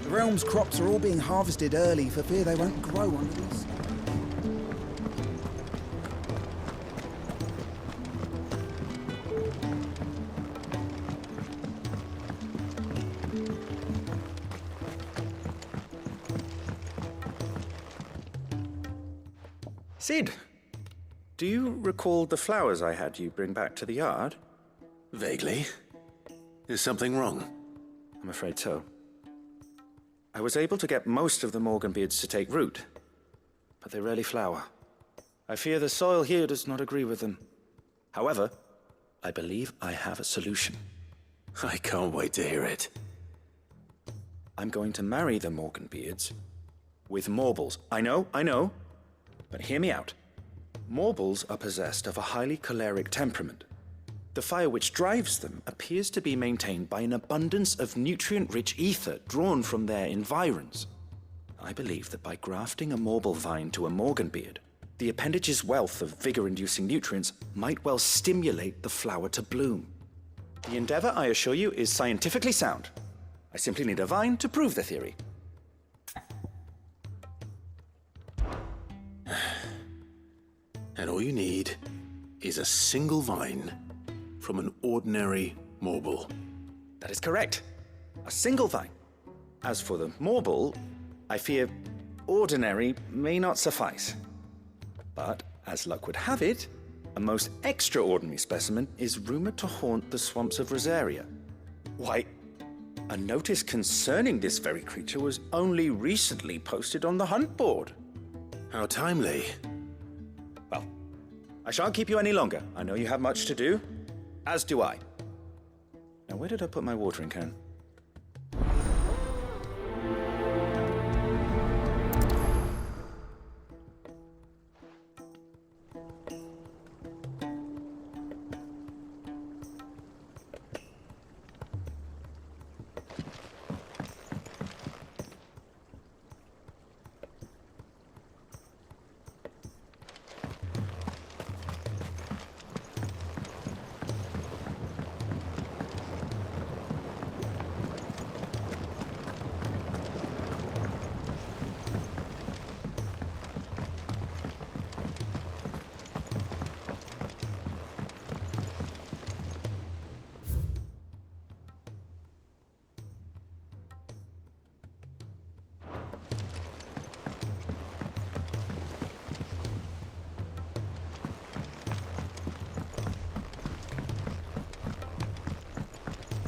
The realm's crops are all being harvested early for fear they won't grow under this. Sid, do you recall the flowers I had you bring back to the yard? Vaguely. Is something wrong? I'm afraid so. I was able to get most of the Morganbeards to take root, but they rarely flower. I fear the soil here does not agree with them. However, I believe I have a solution. I can't wait to hear it. I'm going to marry the Morganbeards with Morbles. I know, but hear me out. Morbles are possessed of a highly choleric temperament. The fire which drives them appears to be maintained by an abundance of nutrient-rich ether drawn from their environs. I believe that by grafting a Morble vine to a Morganbeard, the appendage's wealth of vigor-inducing nutrients might well stimulate the flower to bloom. The endeavor, I assure you, is scientifically sound. I simply need a vine to prove the theory. And all you need is a single vine from an ordinary Morble. That is correct. A single vine. As for the Morble, I fear ordinary may not suffice. But, as luck would have it, a most extraordinary specimen is rumored to haunt the swamps of Rosaria. Why, a notice concerning this very creature was only recently posted on the hunt board. How timely. Well, I shan't keep you any longer. I know you have much to do, as do I. Now, where did I put my watering can?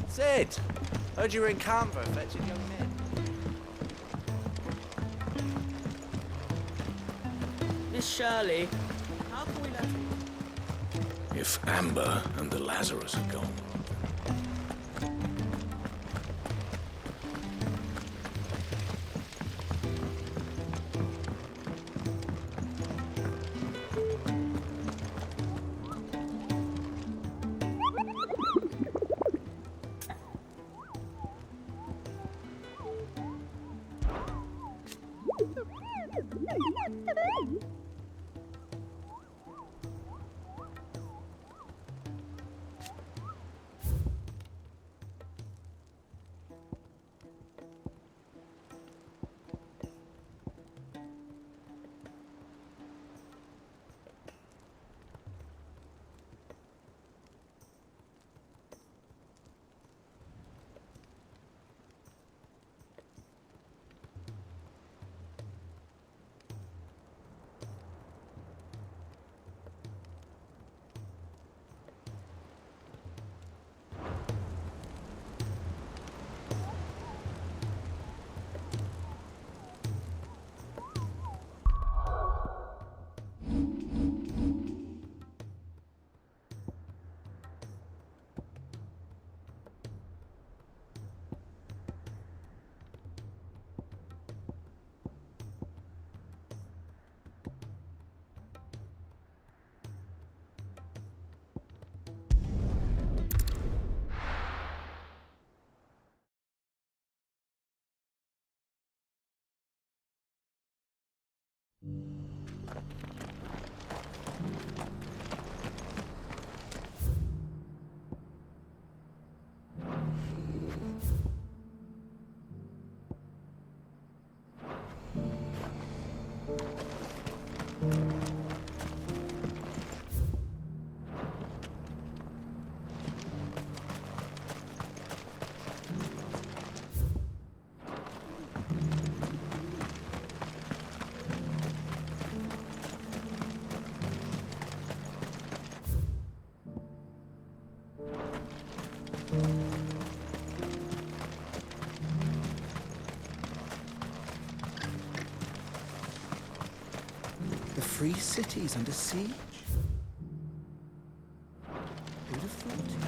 Sid! Heard you were in Canberra fetching young men. Miss Shirley, how can we let you? If Amber and the Lazarus are gone. The free city's under siege? Who'd have thought it?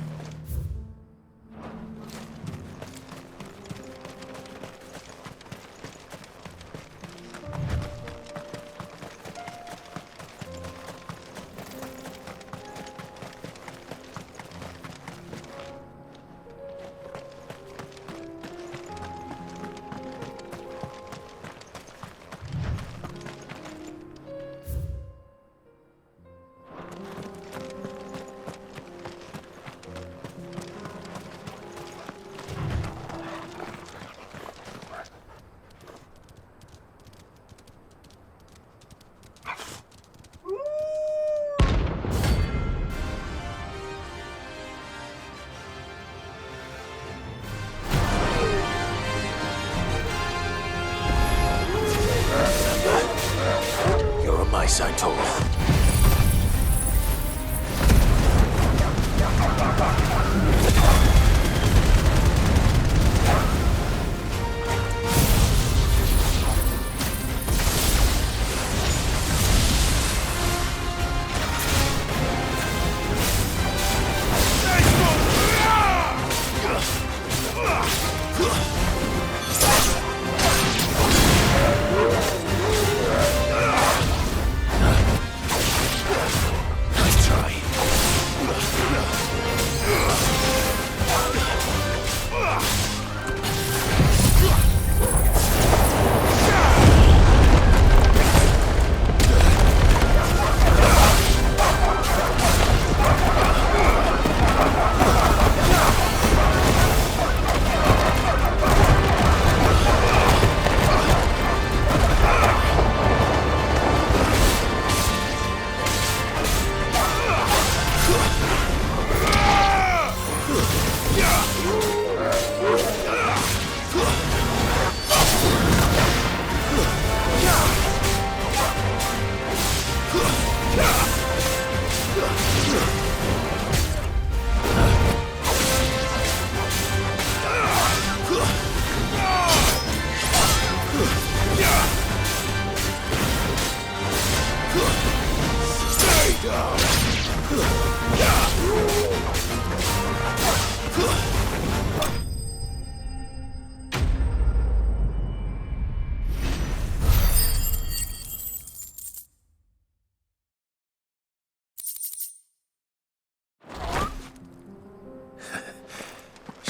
My side, Tor.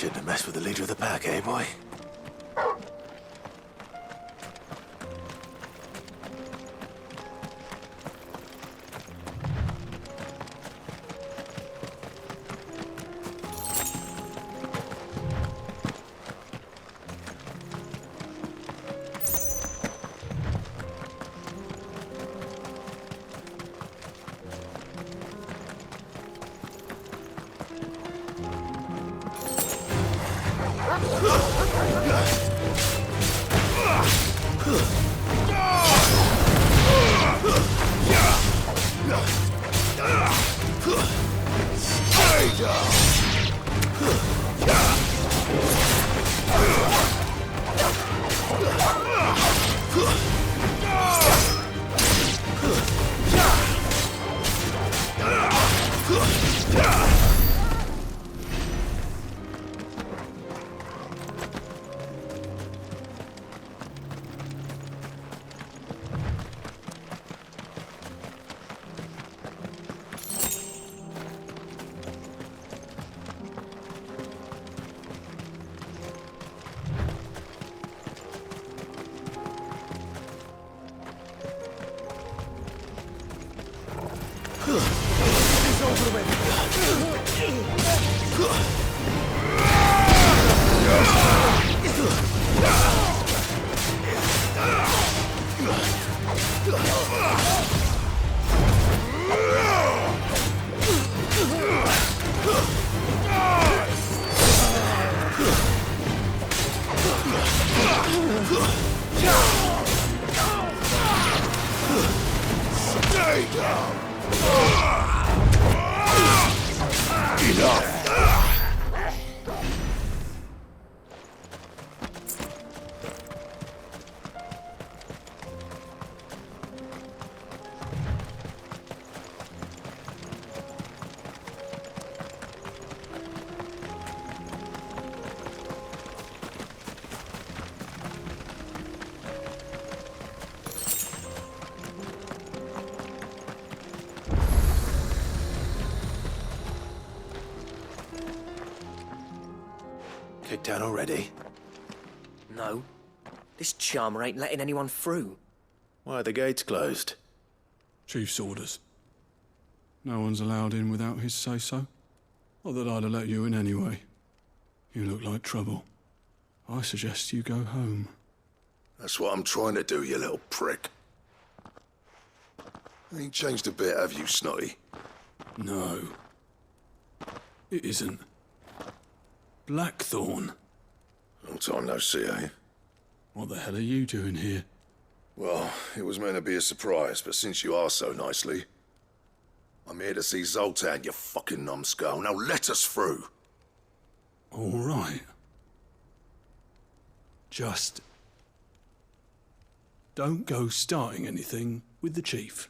Shouldn't have messed with the leader of the pack, eh, boy? breakdown already? No. This charmer ain't letting anyone through. Why are the gates closed? Chief's orders. No one's allowed in without his say-so. Not that I'd have let you in anyway. You look like trouble. I suggest you go home. That's what I'm trying to do, you little prick. Ain't changed a bit, have you, Snotty? No. It isn't. Blackthorn. Long time no see, eh? What the hell are you doing here? Well, it was meant to be a surprise, but since you are so nicely, I'm here to see Zoltan, you fucking numbskull. Now let us through. All right. Just don't go starting anything with the chief.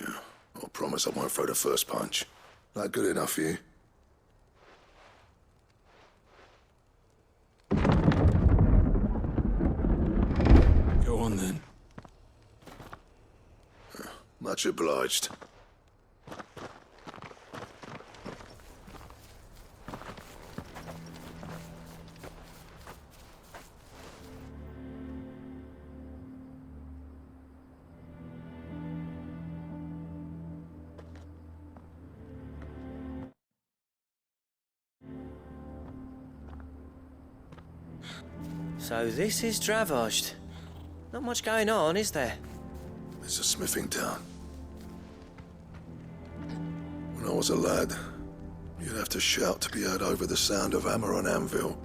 Yeah, I promise I won't throw the first punch. That good enough for you? Go on then. Much obliged. So this is Dravaged. Not much going on, is there? It's a smithing town. When I was a lad, you'd have to shout to be heard over the sound of hammer on anvil.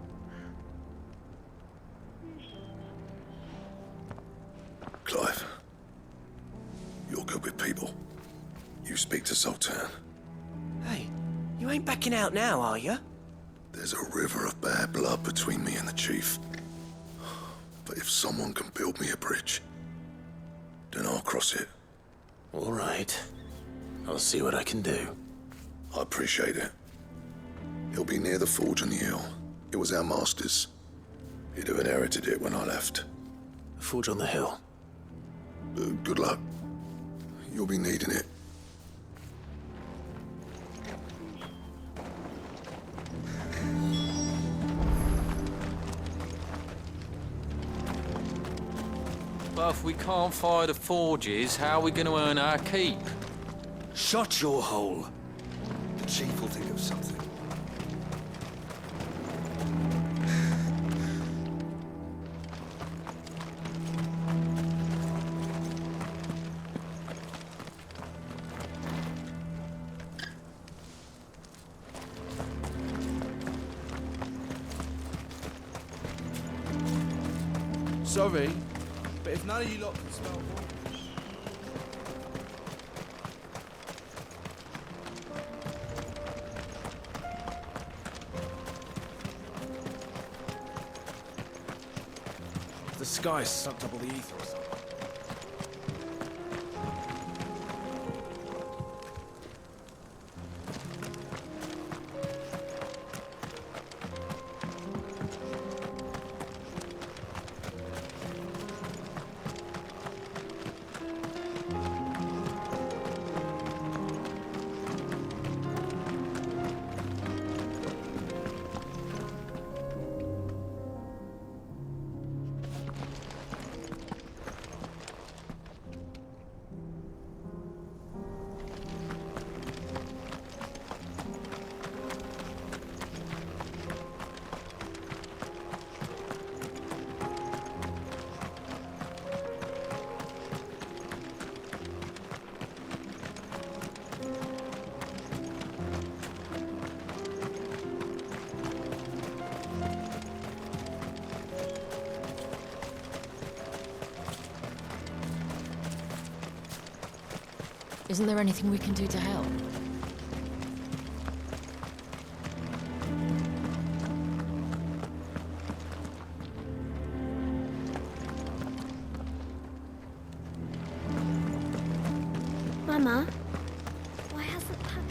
Clive, you're good with people. You speak to Zoltan. Hey, you ain't backing out now, are you? There's a river of bad blood between me and the chief. But if someone can build me a bridge, then I'll cross it. All right. I'll see what I can do. I appreciate it. He'll be near the forge on the hill. It was our master's. He'd have inherited it when I left. The forge on the hill. Good luck. You'll be needing it. But if we can't fire the forges, how are we going to earn our keep? Shut your hole. The chief will think of something. Sorry, but if none of you lot can smell water... The sky sucked up all the ether or something. Isn't there anything we can do to help? Mama, why hasn't Papa...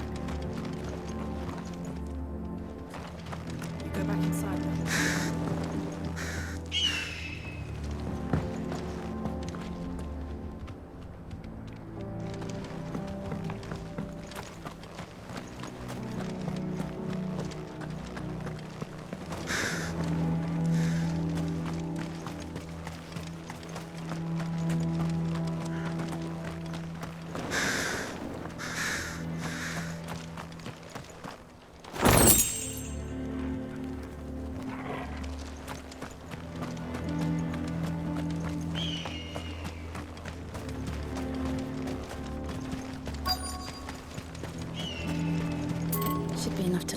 You go back inside then.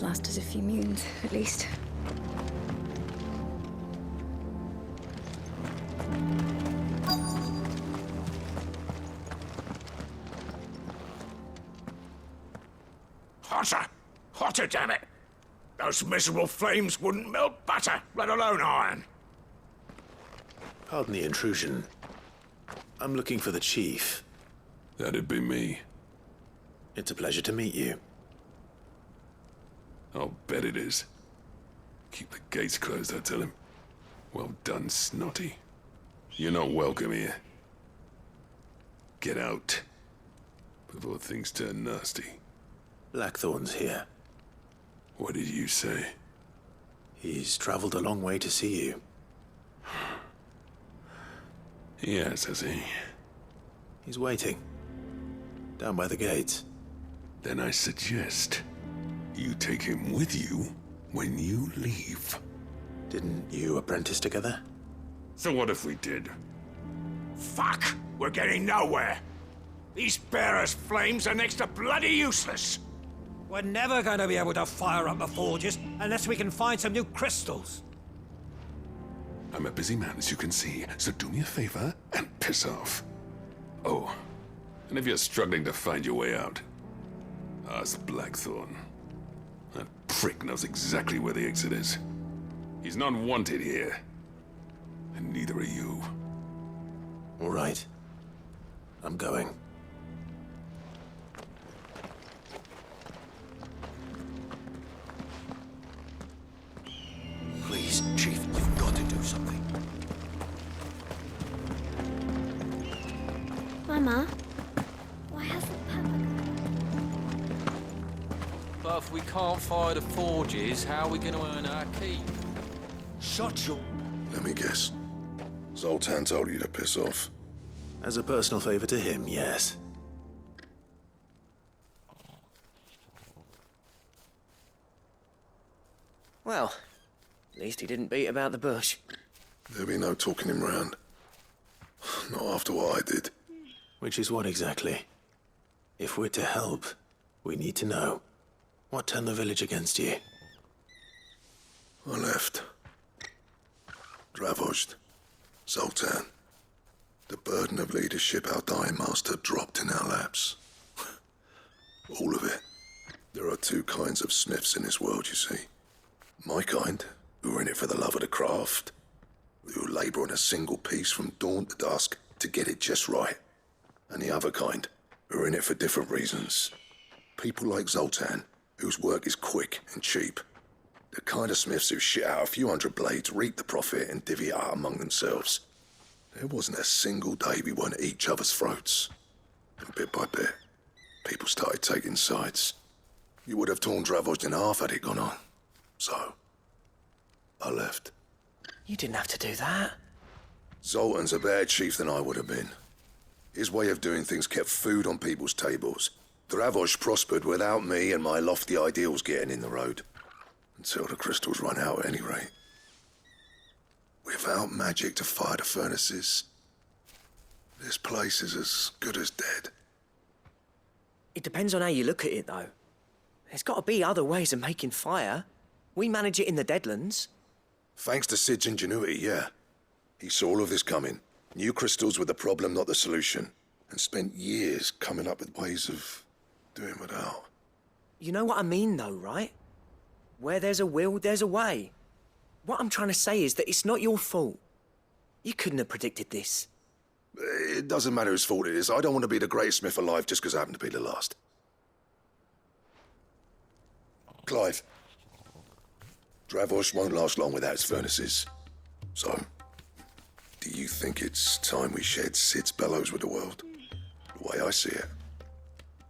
to last us a few moons, at least. Hotter! Hotter, damn it! Those miserable flames wouldn't melt butter, let alone iron. Pardon the intrusion. I'm looking for the chief. That'd be me. It's a pleasure to meet you. I'll bet it is. Keep the gates closed, I tell him. Well done, Snotty. You're not welcome here. Get out. Before things turn nasty. Blackthorn's here. What did you say? He's traveled a long way to see you. Yes, has he? He's waiting. Down by the gates. Then I suggest you take him with you when you leave. Didn't you apprentice together? So what if we did? Fuck! We're getting nowhere! These bearers' flames are next to bloody useless! We're never going to be able to fire up the forges unless we can find some new crystals. I'm a busy man, as you can see, so do me a favor and piss off. Oh, and if you're struggling to find your way out, ask Blackthorn. That prick knows exactly where the exit is. He's not wanted here. And neither are you. All right. I'm going. Please, Chief, you've got to do something. Mama, why hasn't Papa... But if we can't fire the forges, how are we going to earn our keep? Shut your... Let me guess. Zoltan told you to piss off. As a personal favor to him, yes. Well, at least he didn't beat about the bush. There'll be no talking him round. Not after what I did. Which is what exactly? If we're to help, we need to know. What turned the village against you? I left. Dravoshed. Zoltan. The burden of leadership our dying master dropped in our laps. All of it. There are two kinds of smiths in this world, you see. My kind, who are in it for the love of the craft, who labour on a single piece from dawn to dusk to get it just right. And the other kind, who are in it for different reasons. People like Zoltan, whose work is quick and cheap. The kind of smiths who shit out a few hundred blades, reap the profit, and divvy it out among themselves. There wasn't a single day we weren't at each other's throats. And bit by bit, people started taking sides. You would have torn Dravoshed in half had it gone on. So, I left. You didn't have to do that. Zoltan's a better chief than I would have been. His way of doing things kept food on people's tables. Dravoshed prospered without me and my lofty ideals getting in the road. Until the crystals run out at any rate. Without magic to fire the furnaces, this place is as good as dead. It depends on how you look at it, though. There's got to be other ways of making fire. We manage it in the Deadlands. Thanks to Sid's ingenuity, yeah. He saw all of this coming. Knew crystals were the problem, not the solution. And spent years coming up with ways of doing without. You know what I mean, though, right? Where there's a will, there's a way. What I'm trying to say is that it's not your fault. You couldn't have predicted this. It doesn't matter whose fault it is. I don't want to be the greatest smith alive just because I happen to be the last. Clive. Dravoshed won't last long without its furnaces. So, do you think it's time we shared Sid's bellows with the world? The way I see it,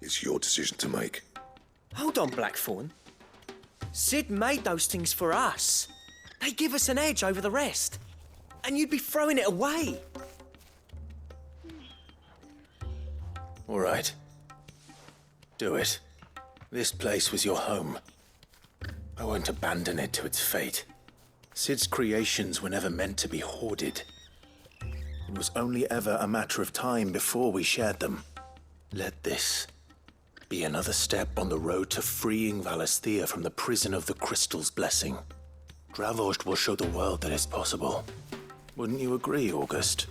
it's your decision to make. Hold on, Blackthorn. Sid made those things for us. They give us an edge over the rest. And you'd be throwing it away. All right. Do it. This place was your home. I won't abandon it to its fate. Sid's creations were never meant to be hoarded. It was only ever a matter of time before we shared them. Let this be another step on the road to freeing Valisthea from the prison of the Crystal's blessing. Drought will show the world that it's possible. Wouldn't you agree, August?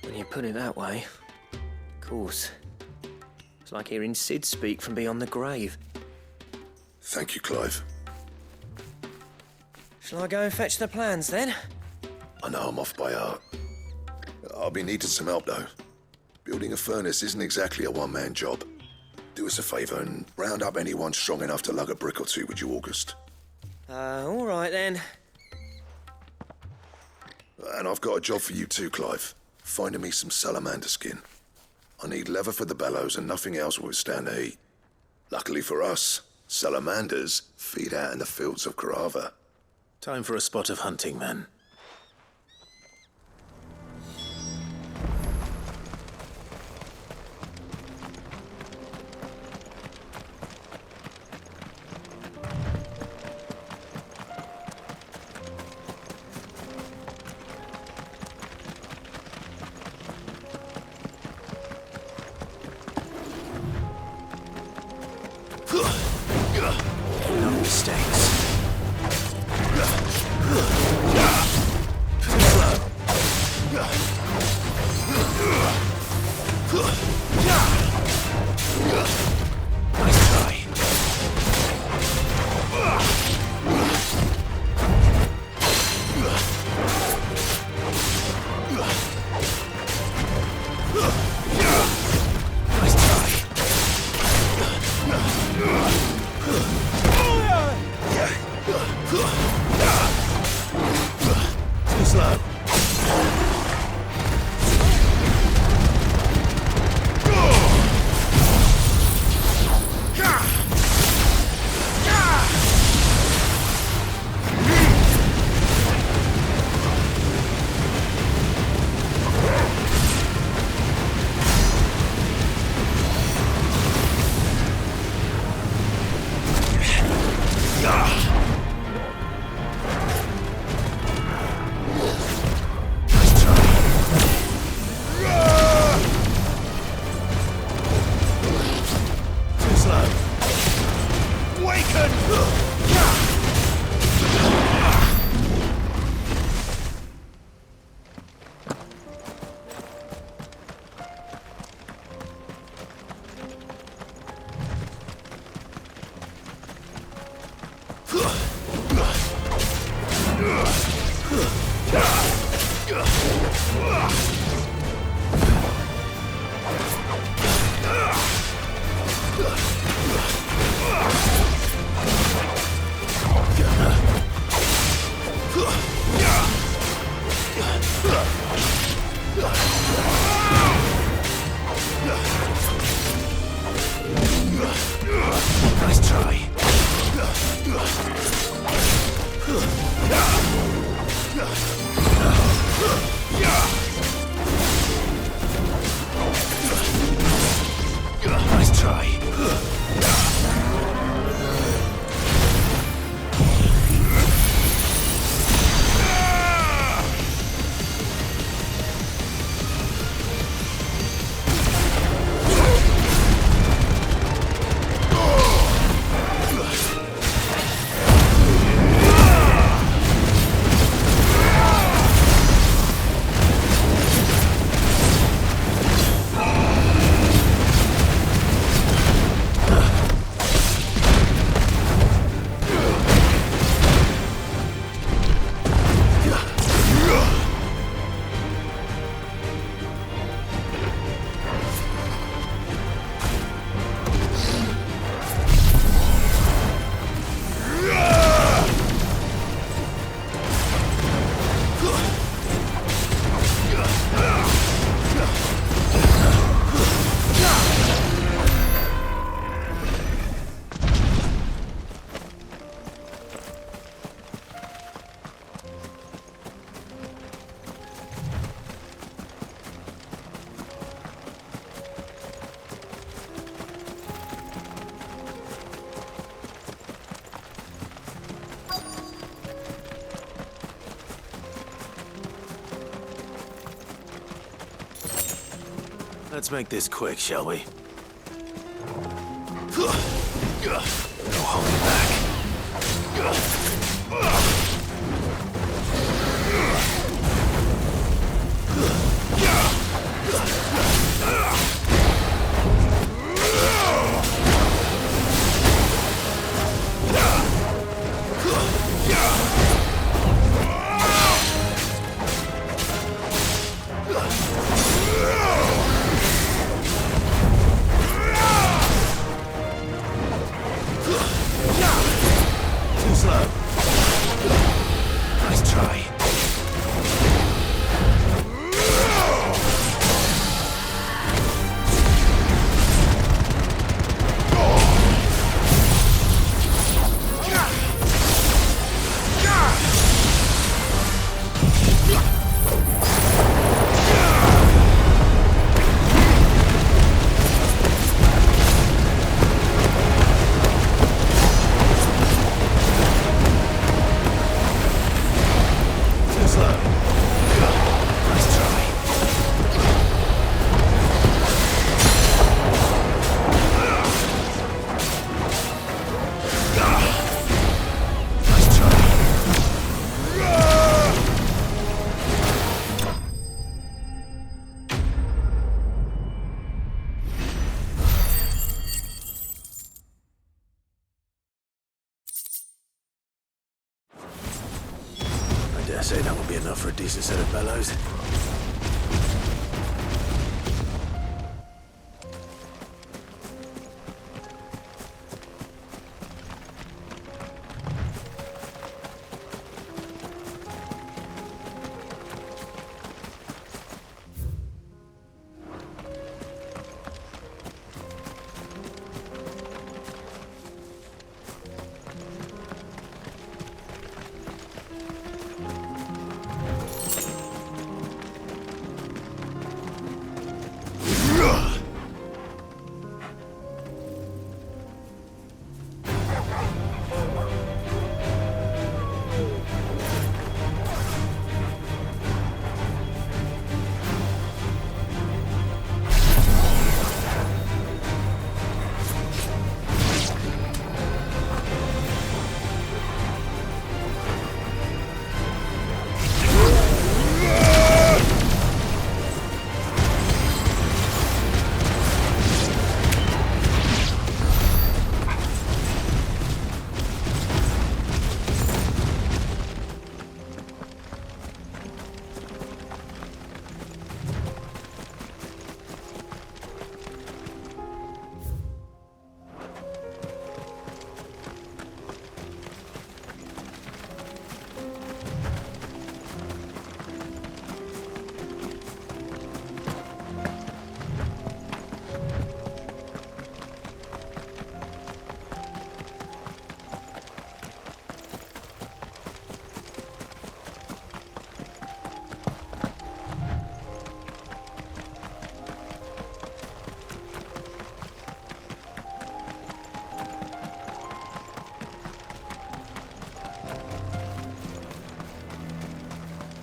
When you put it that way, of course. It's like hearing Sid speak from beyond the grave. Thank you, Clive. Shall I go and fetch the plans, then? I know I'm off by heart. I'll be needing some help, though. Building a furnace isn't exactly a one-man job. Do us a favour and round up anyone strong enough to lug a brick or two, would you, August? All right, then. And I've got a job for you too, Clive. Finding me some salamander skin. I need leather for the bellows and nothing else will withstand the heat. Luckily for us, salamanders feed out in the fields of Carava. Time for a spot of hunting, then. No mistakes. Nice try. Too slow. Nice try. Nice try. Let's make this quick, shall we? No holding back. Too slow. Nice try. I dare say that will be enough for a decent set of bellows.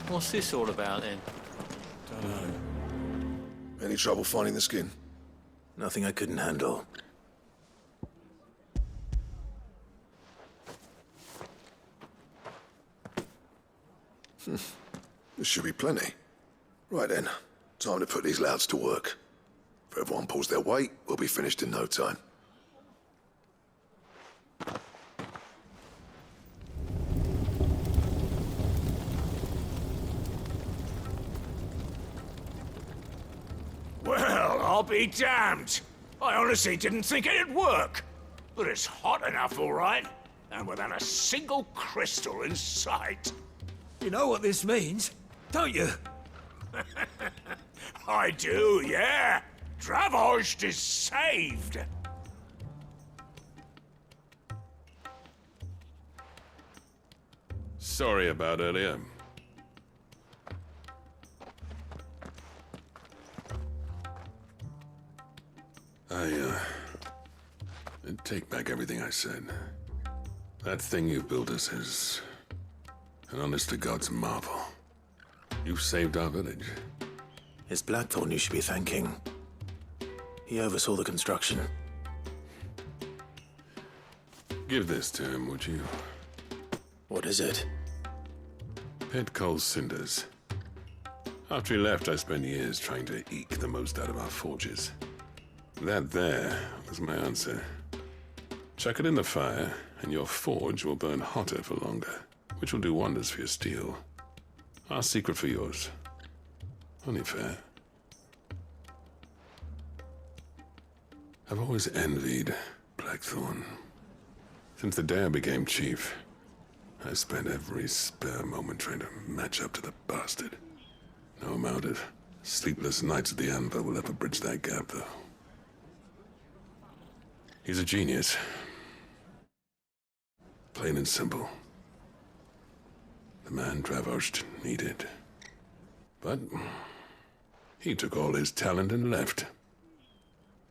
What's this all about then? Dunno. Any trouble finding the skin? Nothing I couldn't handle. There should be plenty. Right then, time to put these louds to work. If everyone pulls their weight, we'll be finished in no time. Well, I'll be damned. I honestly didn't think it'd work. But it's hot enough, all right. And without a single crystal in sight. You know what this means, don't you? I do, yeah. Dravost is saved. Sorry about earlier. I take back everything I said. That thing you built us is an honest-to-God's marvel. You've saved our village. It's Blackthorn you should be thanking. He oversaw the construction. Give this to him, would you? What is it? Pet coal cinders. After he left, I spent years trying to eke the most out of our forges. That there was my answer. Chuck it in the fire, and your forge will burn hotter for longer, which will do wonders for your steel. Our secret for yours. Only fair. I've always envied Blackthorn. Since the day I became chief, I spent every spare moment trying to match up to the bastard. No amount of sleepless nights at the Anvil will ever bridge that gap, though. He's a genius. Plain and simple. The man Dravosht needed. But he took all his talent and left.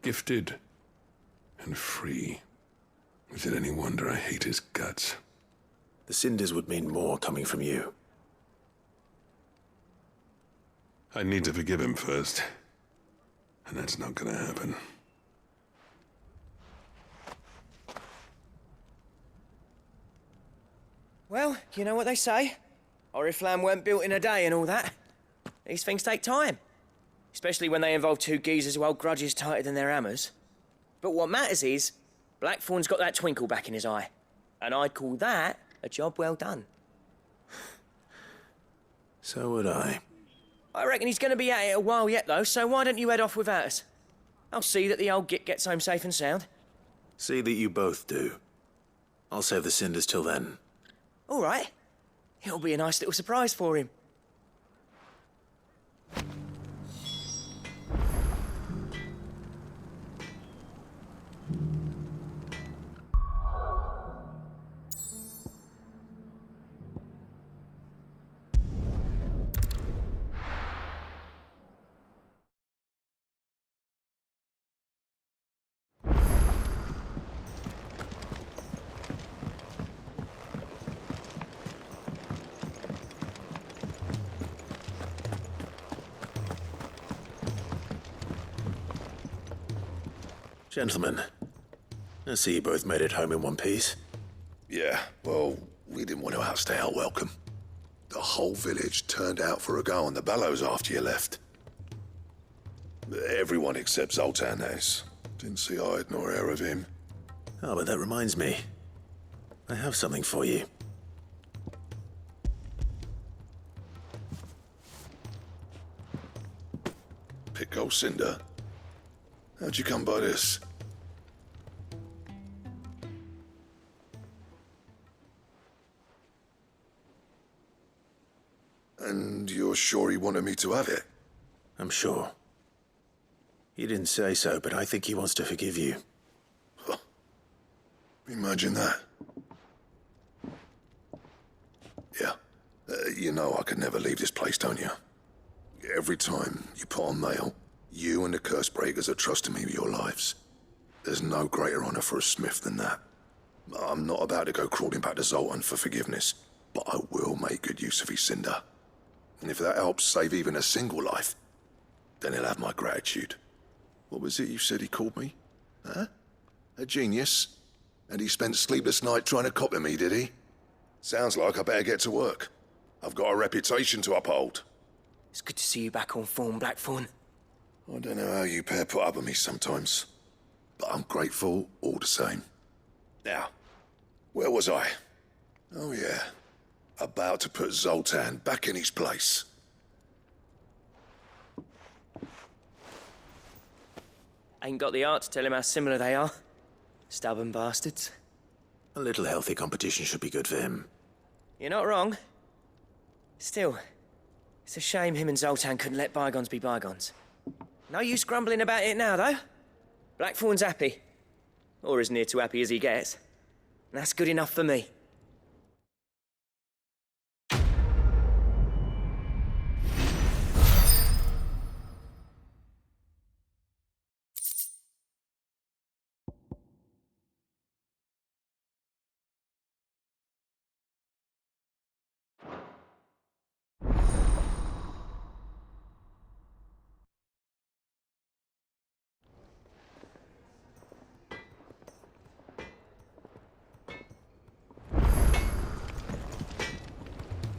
Gifted and free. Is it any wonder I hate his guts? The cinders would mean more coming from you. I need to forgive him first. And that's not gonna happen. Well, you know what they say. Oriflamme weren't built in a day and all that. These things take time. Especially when they involve two geezers who hold grudges tighter than their hammers. But what matters is, Blackthorn's got that twinkle back in his eye. And I'd call that a job well done. So would I. I reckon he's going to be at it a while yet, though, so why don't you head off without us? I'll see that the old git gets home safe and sound. See that you both do. I'll save the cinders till then. All right. It'll be a nice little surprise for him. Gentlemen, I see you both made it home in one piece. Yeah, well, we didn't want to outstay our welcome. The whole village turned out for a go on the bellows after you left. Everyone except Zoltan, that is. Didn't see hide nor hair of him. Oh, but that reminds me. I have something for you. Pick old cinder. How'd you come by this? And you're sure he wanted me to have it? I'm sure. He didn't say so, but I think he wants to forgive you. Huh. Imagine that. Yeah. You know I could never leave this place, don't you? Every time you put on mail, you and the curse breakers are trusting me with your lives. There's no greater honor for a smith than that. I'm not about to go crawling back to Zoltan for forgiveness, but I will make good use of his cinder. And if that helps save even a single life, then he'll have my gratitude. What was it you said he called me? Huh? A genius? And he spent sleepless night trying to copy me, did he? Sounds like I better get to work. I've got a reputation to uphold. It's good to see you back on form, Blackthorn. I don't know how you pair put up with me sometimes, but I'm grateful all the same. Now, where was I? Oh yeah, about to put Zoltan back in his place. Ain't got the art to tell him how similar they are. Stubborn bastards. A little healthy competition should be good for him. You're not wrong. Still, it's a shame him and Zoltan couldn't let bygones be bygones. No use grumbling about it now, though. Blackthorn's happy. Or as near to happy as he gets. And that's good enough for me.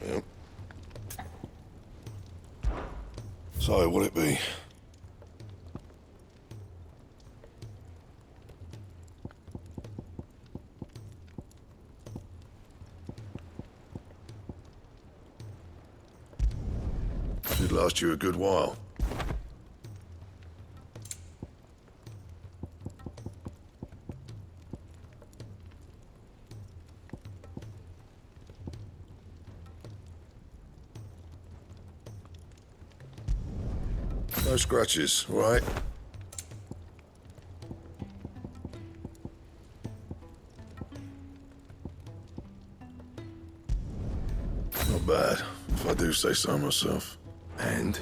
Yep. So, what'll it be? Should last you a good while. No scratches, all right? Not bad, if I do say so myself. And?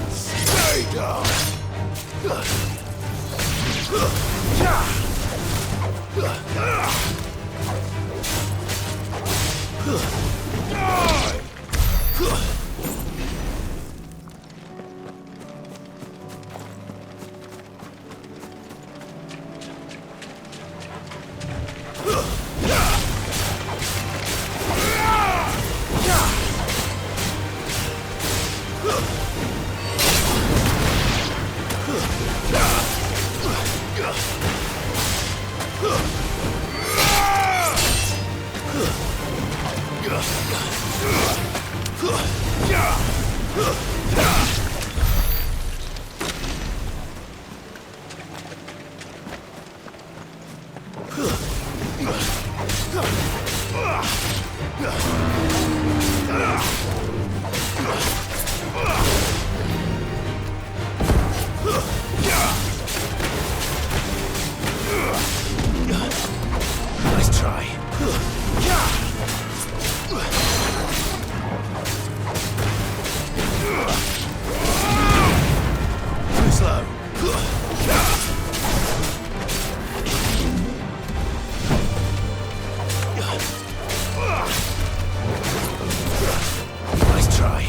Stay down! Nice try. Too slow. Nice try.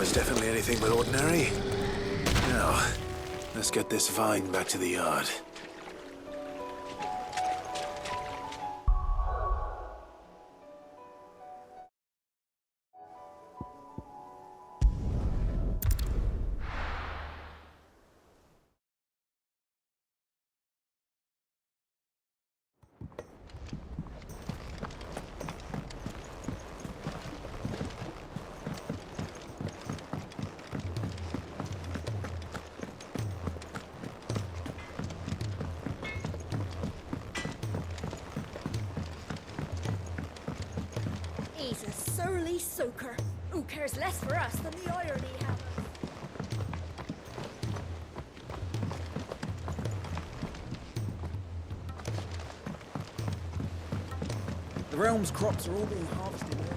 is definitely anything but ordinary. Now, let's get this vine back to the yard. He's a surly soaker. Who cares less for us than the irony hammer? The realm's crops are all being harvested here.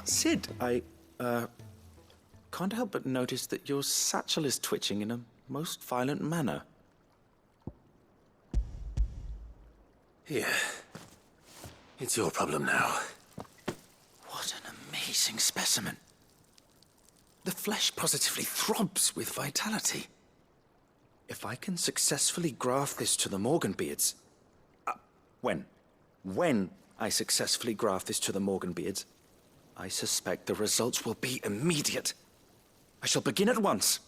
Sid, I can't help but notice that your satchel is twitching in a most violent manner. Here. It's your problem now. What an amazing specimen. The flesh positively throbs with vitality. If I can successfully graft this to the Morganbeards... When I successfully graft this to the Morganbeards, I suspect the results will be immediate. I shall begin at once.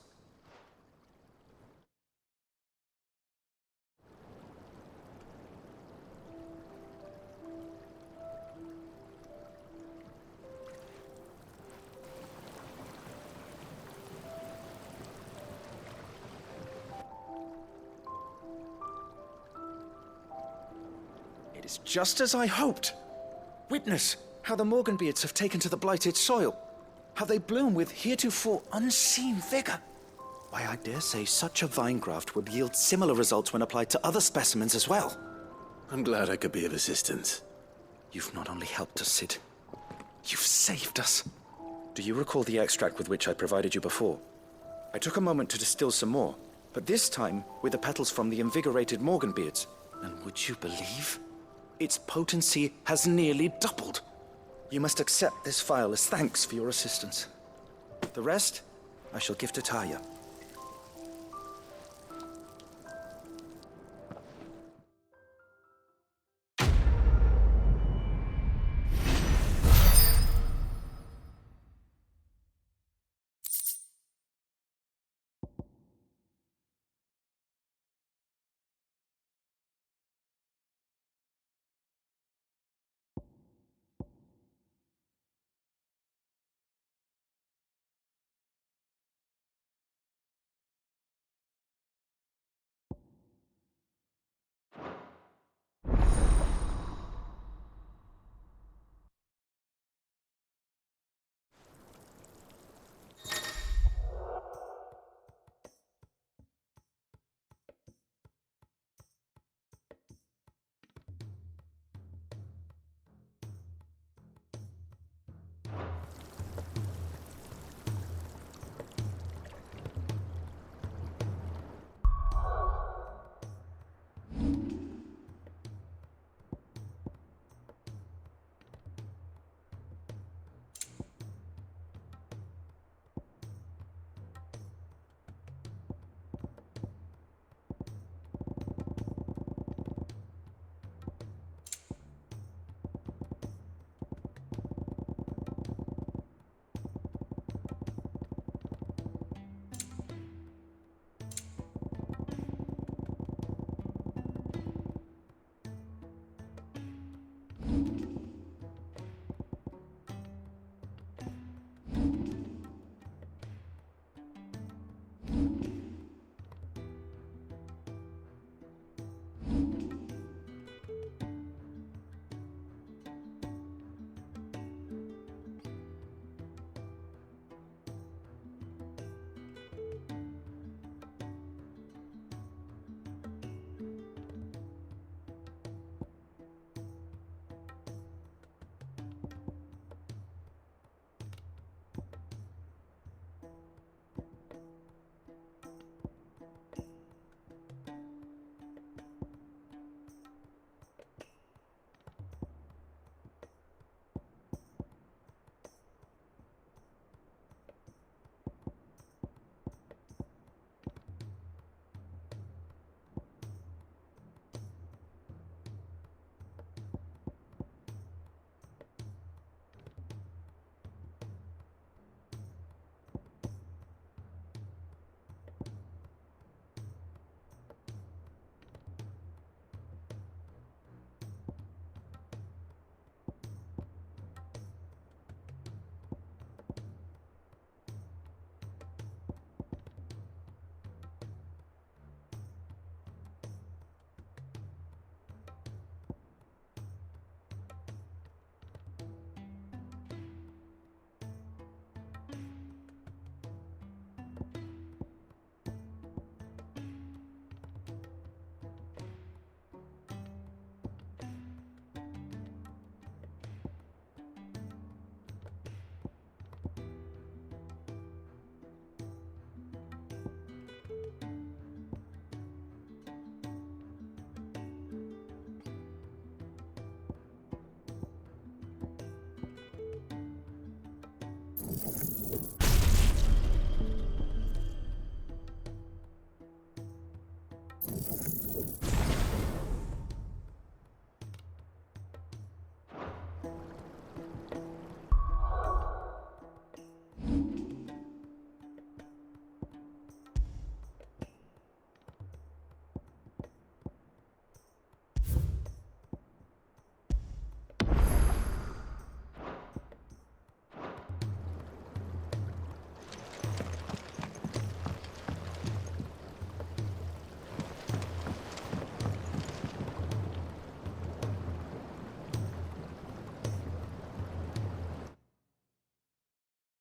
It is just as I hoped. Witness how the Morganbeards have taken to the blighted soil. How they bloom with heretofore unseen vigor. Why, I dare say such a vine graft would yield similar results when applied to other specimens as well. I'm glad I could be of assistance. You've not only helped us, Sid, you've saved us. Do you recall the extract with which I provided you before? I took a moment to distill some more, but this time with the petals from the invigorated Morganbeards. And would you believe? Its potency has nearly doubled. You must accept this file as thanks for your assistance. The rest, I shall give to Taya.